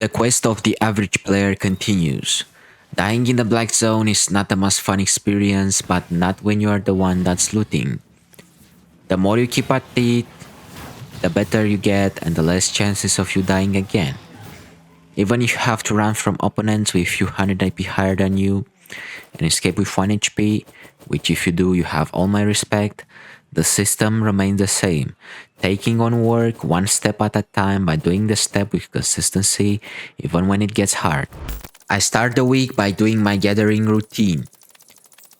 The quest of the average player continues. Dying in the black zone is not the most fun experience, but not when you are the one that's looting. The more you keep at it, the better you get and the less chances of you dying again. Even if you have to run from opponents with a few hundred IP higher than you and escape with 1 HP, which if you do you have all my respect, the system remains the same, taking on work one step at a time by doing the step with consistency even when it gets hard. I start the week by doing my gathering routine.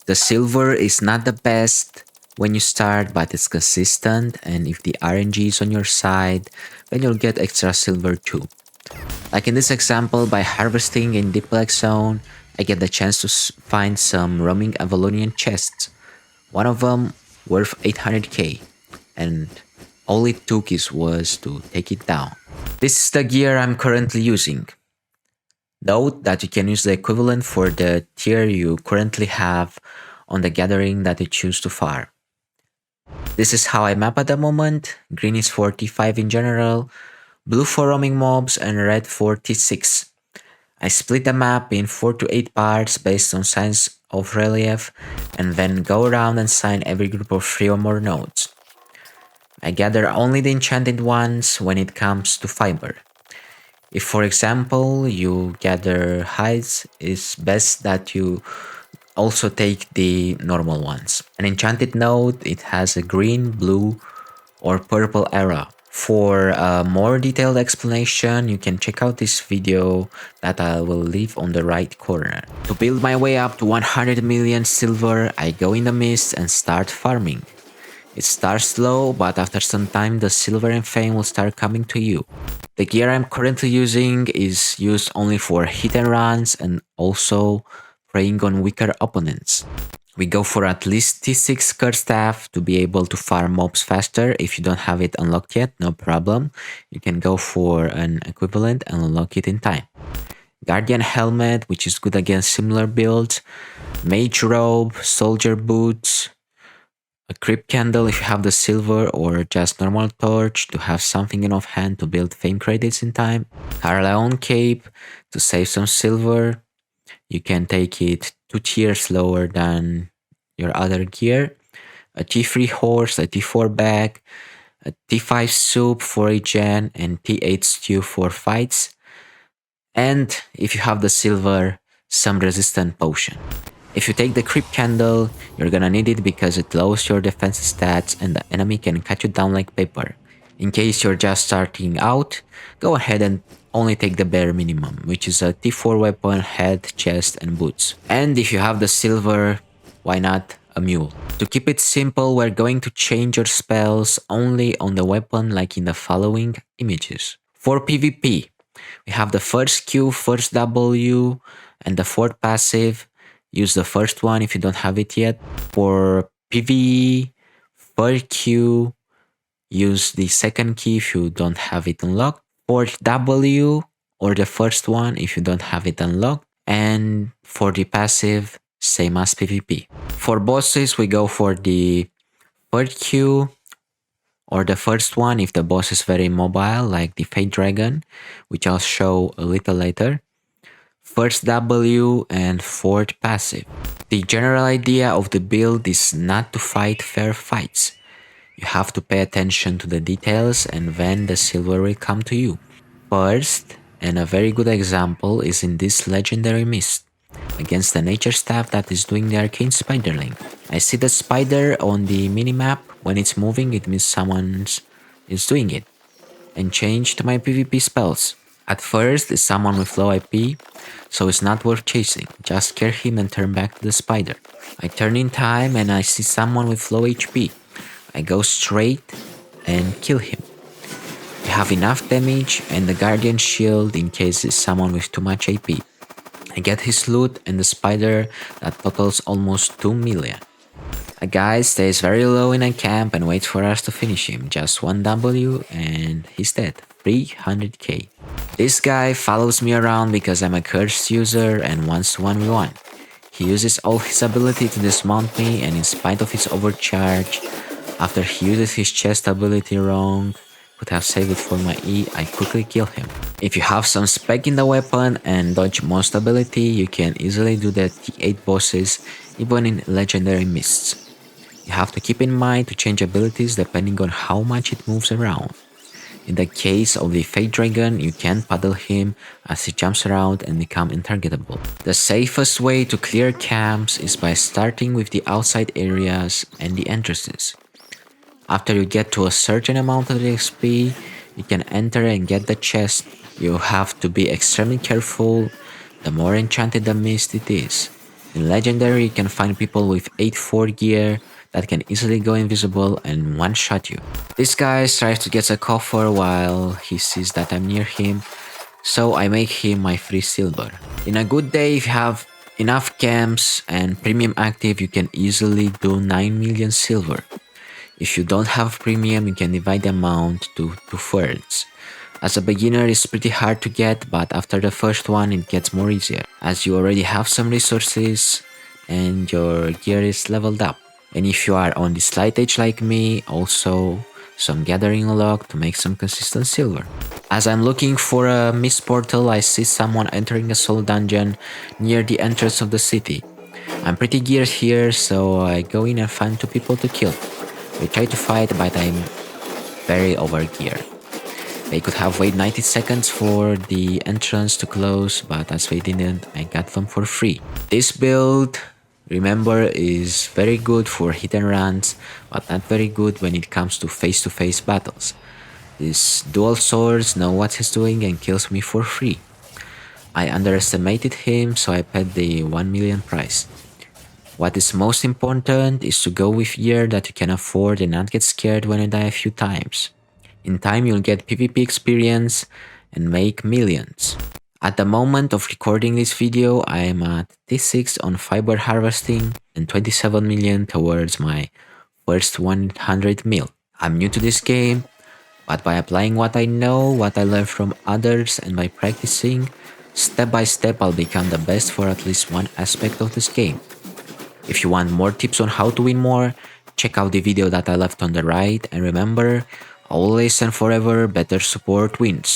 The silver is not the best when you start, but it's consistent, and if the RNG is on your side, then you'll get extra silver too. Like in this example, by harvesting in Deep Black Zone, I get the chance to find some roaming Avalonian chests. One of them worth 800k, and all it took was to take it down. This is the gear I'm currently using. Note that you can use the equivalent for the tier you currently have on the gathering that you choose to farm. This is how I map at the moment. Green is 45 in general, blue for roaming mobs, and red 46. I split the map in 4 to 8 parts based on signs of relief and then go around and sign every group of 3 or more nodes. I gather only the enchanted ones when it comes to fiber. If for example you gather hides, it's best that you also take the normal ones. An enchanted node, it has a green, blue or purple arrow. For a more detailed explanation, you can check out this video that I will leave on the right corner. To build my way up to 100 million silver, I go in the mist and start farming. It starts slow, but after some time the silver and fame will start coming to you. The gear I'm currently using is used only for hit and runs and also preying on weaker opponents. We go for at least T6 Curse Staff to be able to farm mobs faster. If you don't have it unlocked yet, no problem. You can go for an equivalent and unlock it in time. Guardian Helmet, which is good against similar builds. Mage Robe, Soldier Boots. A Crypt Candle if you have the silver, or just normal torch to have something in offhand to build fame credits in time. Carleon Cape to save some silver. You can take it 2 tiers lower than your other gear. A T3 horse, a T4 bag, a T5 soup for regen, and T8 stew for fights. And if you have the silver, some resistant potion. If you take the Crypt Candle, you're gonna need it because it lowers your defense stats and the enemy can cut you down like paper. In case you're just starting out, go ahead and only take the bare minimum, which is a T4 weapon, head, chest, and boots. And if you have the silver, why not a mule? To keep it simple, we're going to change your spells only on the weapon like in the following images. For PvP, we have the first Q, first W, and the fourth passive. Use the first one if you don't have it yet. For PvE, third Q, use the second key if you don't have it unlocked. Fourth W or the first one if you don't have it unlocked. And for the passive, same as PvP. For bosses, we go for the third Q or the first one if the boss is very mobile, like the Fate Dragon, which I'll show a little later. First W and fourth passive. The general idea of the build is not to fight fair fights. You have to pay attention to the details and then the silver will come to you. First, and a very good example is in this legendary mist, against the nature staff that is doing the arcane spiderling. I see the spider on the minimap. When it's moving, it means someone is doing it. And change to my PvP spells. At first, it's someone with low IP, so it's not worth chasing. Just scare him and turn back to the spider. I turn in time and I see someone with low HP. I go straight and kill him. You have enough damage and the guardian shield in case it's someone with too much AP. I get his loot and the spider that totals almost 2 million. A guy stays very low in a camp and waits for us to finish him. Just 1 W and he's dead. 300k. This guy follows me around because I'm a cursed user and wants to 1v1. He uses all his ability to dismount me, and in spite of his overcharge, after he uses his chest ability wrong, could have saved it for my E, I quickly kill him. If you have some spec in the weapon and dodge most ability, you can easily do the T8 bosses even in legendary mists. You have to keep in mind to change abilities depending on how much it moves around. In the case of the Fate Dragon, you can paddle him as he jumps around and become untargetable. The safest way to clear camps is by starting with the outside areas and the entrances. After you get to a certain amount of XP, you can enter and get the chest. You have to be extremely careful the more enchanted the mist it is. In Legendary, you can find people with 8-4 gear that can easily go invisible and one-shot you. This guy tries to get a coffer while he sees that I'm near him, so I make him my free silver. In a good day, if you have enough camps and premium active, you can easily do 9 million silver. If you don't have premium, you can divide the amount to 2/3. As a beginner, it's pretty hard to get, but after the first one, it gets more easier, as you already have some resources and your gear is leveled up. And if you are on the slight age like me, also some gathering luck to make some consistent silver. As I'm looking for a mist portal, I see someone entering a soul dungeon near the entrance of the city. I'm pretty geared here, so I go in and find 2 people to kill. We try to fight, but I'm very overgeared. They could have waited 90 seconds for the entrance to close, but as they didn't, I got them for free. This build, remember, is very good for hit and runs, but not very good when it comes to face-to-face battles. This dual swords know what he's doing and kills me for free. I underestimated him, so I paid the 1 million price. What is most important is to go with gear that you can afford and not get scared when you die a few times. In time, you'll get PvP experience and make millions. At the moment of recording this video, I am at T6 on fiber harvesting and 27 million towards my first 100 mil. I'm new to this game, but by applying what I know, what I learned from others, and by practicing, step by step I'll become the best for at least one aspect of this game. If you want more tips on how to win more, check out the video that I left on the right, and remember, always and forever, better support wins.